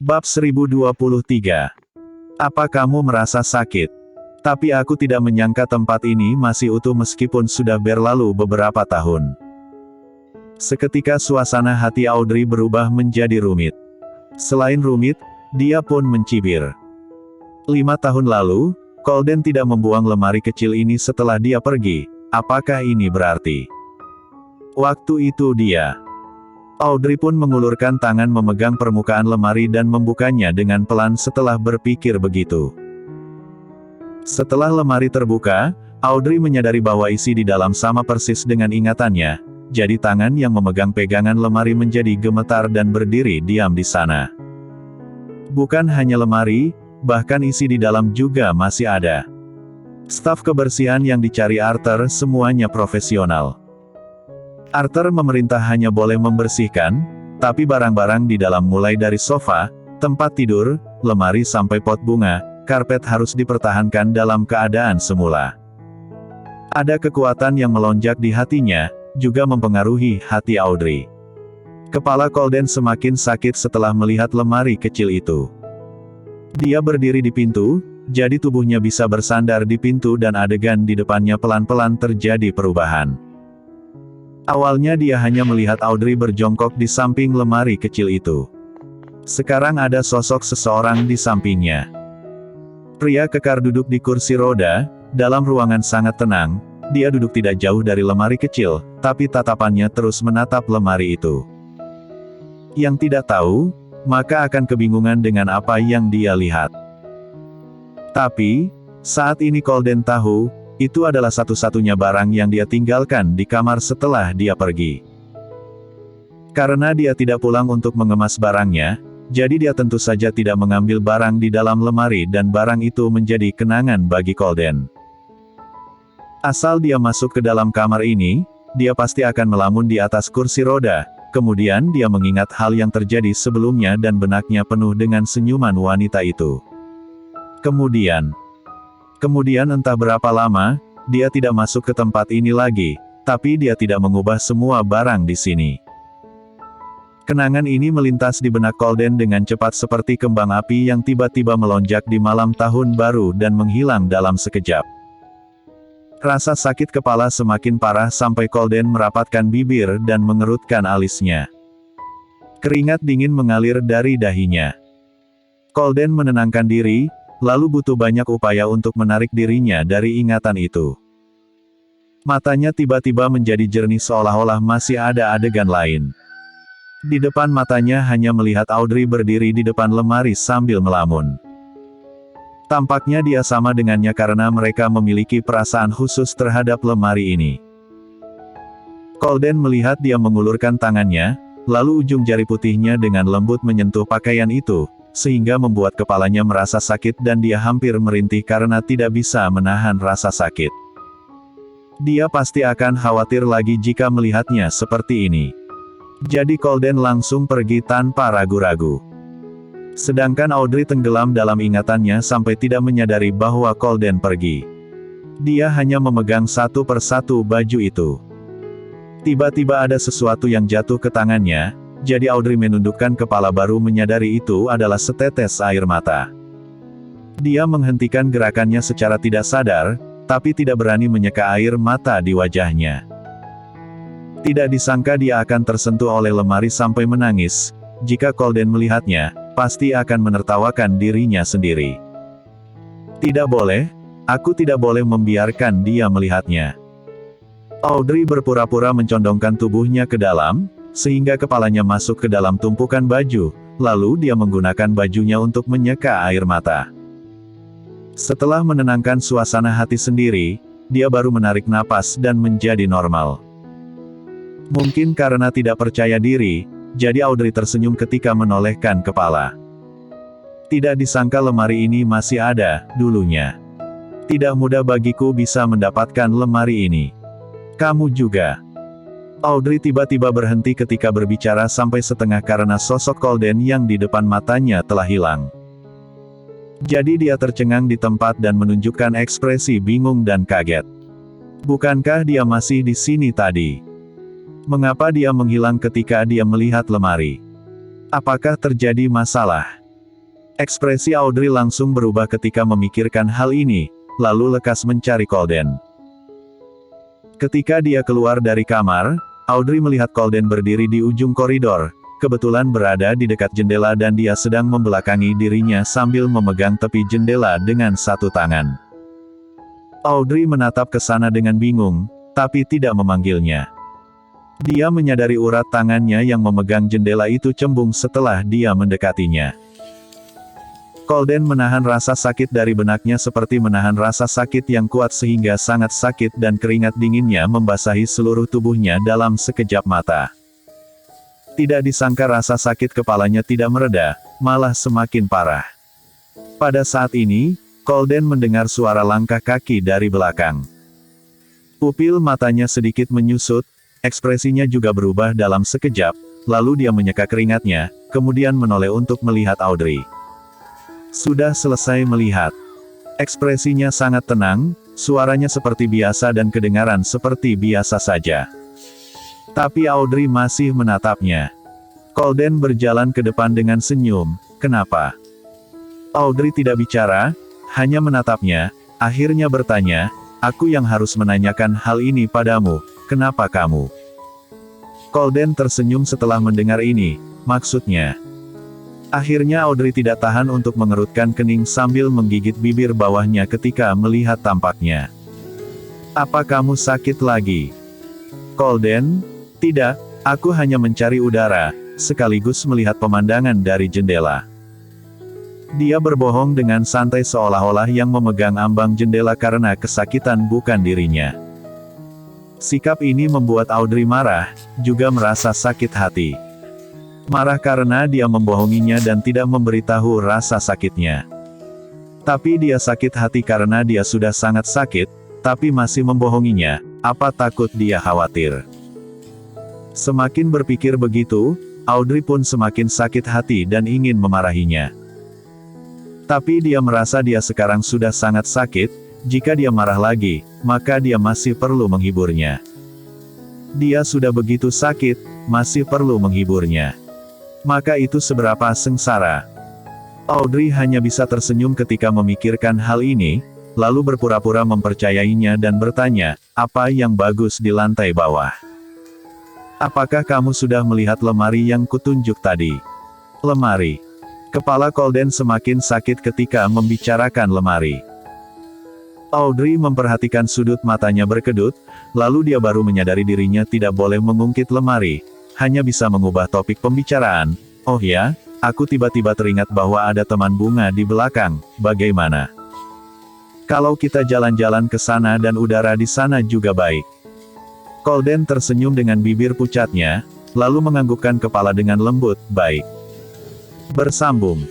Bab 1023. Apa kamu merasa sakit? Tapi aku tidak menyangka tempat ini masih utuh meskipun sudah berlalu beberapa tahun. Seketika suasana hati Audrey berubah menjadi rumit. Selain rumit, dia pun mencibir. 5 tahun lalu, Colden tidak membuang lemari kecil ini setelah dia pergi. Apakah ini berarti? Waktu itu dia... Audrey pun mengulurkan tangan memegang permukaan lemari dan membukanya dengan pelan setelah berpikir begitu. Setelah lemari terbuka, Audrey menyadari bahwa isi di dalam sama persis dengan ingatannya, jadi tangan yang memegang pegangan lemari menjadi gemetar dan berdiri diam di sana. Bukan hanya lemari, bahkan isi di dalam juga masih ada. Staf kebersihan yang dicari Arthur semuanya profesional. Arthur memerintah hanya boleh membersihkan, tapi barang-barang di dalam mulai dari sofa, tempat tidur, lemari sampai pot bunga, karpet harus dipertahankan dalam keadaan semula. Ada kekuatan yang melonjak di hatinya, juga mempengaruhi hati Audrey. Kepala Colden semakin sakit setelah melihat lemari kecil itu. Dia berdiri di pintu, jadi tubuhnya bisa bersandar di pintu dan adegan di depannya pelan-pelan terjadi perubahan. Awalnya dia hanya melihat Audrey berjongkok di samping lemari kecil itu. Sekarang ada sosok seseorang di sampingnya. Pria kekar duduk di kursi roda, dalam ruangan sangat tenang, dia duduk tidak jauh dari lemari kecil, tapi tatapannya terus menatap lemari itu. Yang tidak tahu, maka akan kebingungan dengan apa yang dia lihat. Tapi, saat ini Colden tahu, itu adalah satu-satunya barang yang dia tinggalkan di kamar setelah dia pergi. Karena dia tidak pulang untuk mengemas barangnya, jadi dia tentu saja tidak mengambil barang di dalam lemari dan barang itu menjadi kenangan bagi Colden. Asal dia masuk ke dalam kamar ini, dia pasti akan melamun di atas kursi roda, kemudian dia mengingat hal yang terjadi sebelumnya dan benaknya penuh dengan senyuman wanita itu. Kemudian entah berapa lama, dia tidak masuk ke tempat ini lagi, tapi dia tidak mengubah semua barang di sini. Kenangan ini melintas di benak Colden dengan cepat seperti kembang api yang tiba-tiba melonjak di malam tahun baru dan menghilang dalam sekejap. Rasa sakit kepala semakin parah sampai Colden merapatkan bibir dan mengerutkan alisnya. Keringat dingin mengalir dari dahinya. Colden menenangkan diri, lalu butuh banyak upaya untuk menarik dirinya dari ingatan itu. Matanya tiba-tiba menjadi jernih seolah-olah masih ada adegan lain. Di depan matanya hanya melihat Audrey berdiri di depan lemari sambil melamun. Tampaknya dia sama dengannya karena mereka memiliki perasaan khusus terhadap lemari ini. Colden melihat dia mengulurkan tangannya, lalu ujung jari putihnya dengan lembut menyentuh pakaian itu, sehingga membuat kepalanya merasa sakit dan dia hampir merintih karena tidak bisa menahan rasa sakit. Dia pasti akan khawatir lagi jika melihatnya seperti ini. Jadi Colden langsung pergi tanpa ragu-ragu. Sedangkan Audrey tenggelam dalam ingatannya sampai tidak menyadari bahwa Colden pergi. Dia hanya memegang satu persatu baju itu. Tiba-tiba ada sesuatu yang jatuh ke tangannya, jadi Audrey menundukkan kepala baru menyadari itu adalah setetes air mata. Dia menghentikan gerakannya secara tidak sadar, tapi tidak berani menyeka air mata di wajahnya. Tidak disangka dia akan tersentuh oleh lemari sampai menangis. Jika Colden melihatnya, pasti akan menertawakan dirinya sendiri. Tidak boleh, aku tidak boleh membiarkan dia melihatnya. Audrey berpura-pura mencondongkan tubuhnya ke dalam, sehingga kepalanya masuk ke dalam tumpukan baju, lalu dia menggunakan bajunya untuk menyeka air mata. Setelah menenangkan suasana hati sendiri, dia baru menarik napas dan menjadi normal. Mungkin karena tidak percaya diri, jadi Audrey tersenyum ketika menolehkan kepala. Tidak disangka lemari ini masih ada, dulunya. Tidak mudah bagiku bisa mendapatkan lemari ini. Kamu juga. Audrey tiba-tiba berhenti ketika berbicara sampai setengah karena sosok Colden yang di depan matanya telah hilang. Jadi dia tercengang di tempat dan menunjukkan ekspresi bingung dan kaget. Bukankah dia masih di sini tadi? Mengapa dia menghilang ketika dia melihat lemari? Apakah terjadi masalah? Ekspresi Audrey langsung berubah ketika memikirkan hal ini, lalu lekas mencari Colden. Ketika dia keluar dari kamar, Audrey melihat Colden berdiri di ujung koridor, kebetulan berada di dekat jendela dan dia sedang membelakangi dirinya sambil memegang tepi jendela dengan satu tangan. Audrey menatap ke sana dengan bingung, tapi tidak memanggilnya. Dia menyadari urat tangannya yang memegang jendela itu cembung setelah dia mendekatinya. Colden menahan rasa sakit dari benaknya seperti menahan rasa sakit yang kuat sehingga sangat sakit dan keringat dinginnya membasahi seluruh tubuhnya dalam sekejap mata. Tidak disangka rasa sakit kepalanya tidak mereda, malah semakin parah. Pada saat ini, Colden mendengar suara langkah kaki dari belakang. Pupil matanya sedikit menyusut, ekspresinya juga berubah dalam sekejap, lalu dia menyeka keringatnya, kemudian menoleh untuk melihat Audrey. Sudah selesai melihat. Ekspresinya sangat tenang, suaranya seperti biasa dan kedengaran seperti biasa saja. Tapi Audrey masih menatapnya. Colden berjalan ke depan dengan senyum, "Kenapa?" Audrey tidak bicara, hanya menatapnya, akhirnya bertanya, "Aku yang harus menanyakan hal ini padamu, kenapa kamu?" Colden tersenyum setelah mendengar ini, maksudnya. Akhirnya Audrey tidak tahan untuk mengerutkan kening sambil menggigit bibir bawahnya ketika melihat tampaknya. "Apa kamu sakit lagi?" "Colden, tidak, aku hanya mencari udara, sekaligus melihat pemandangan dari jendela." Dia berbohong dengan santai seolah-olah yang memegang ambang jendela karena kesakitan bukan dirinya. Sikap ini membuat Audrey marah, juga merasa sakit hati. Marah karena dia membohonginya dan tidak memberitahu rasa sakitnya. Tapi dia sakit hati karena dia sudah sangat sakit, tapi masih membohonginya, apa takut dia khawatir. Semakin berpikir begitu, Audrey pun semakin sakit hati dan ingin memarahinya. Tapi dia merasa dia sekarang sudah sangat sakit, jika dia marah lagi, maka dia masih perlu menghiburnya. Dia sudah begitu sakit, masih perlu menghiburnya. Maka itu seberapa sengsara. Audrey hanya bisa tersenyum ketika memikirkan hal ini, lalu berpura-pura mempercayainya dan bertanya, "Apa yang bagus di lantai bawah? Apakah kamu sudah melihat lemari yang kutunjuk tadi?" "Lemari?" Kepala Colden semakin sakit ketika membicarakan lemari. Audrey memperhatikan sudut matanya berkedut, lalu dia baru menyadari dirinya tidak boleh mengungkit lemari, hanya bisa mengubah topik pembicaraan. "Oh ya, aku tiba-tiba teringat bahwa ada teman bunga di belakang, bagaimana kalau kita jalan-jalan ke sana dan udara di sana juga baik?" Colden tersenyum dengan bibir pucatnya, lalu menganggukkan kepala dengan lembut, "Baik." Bersambung.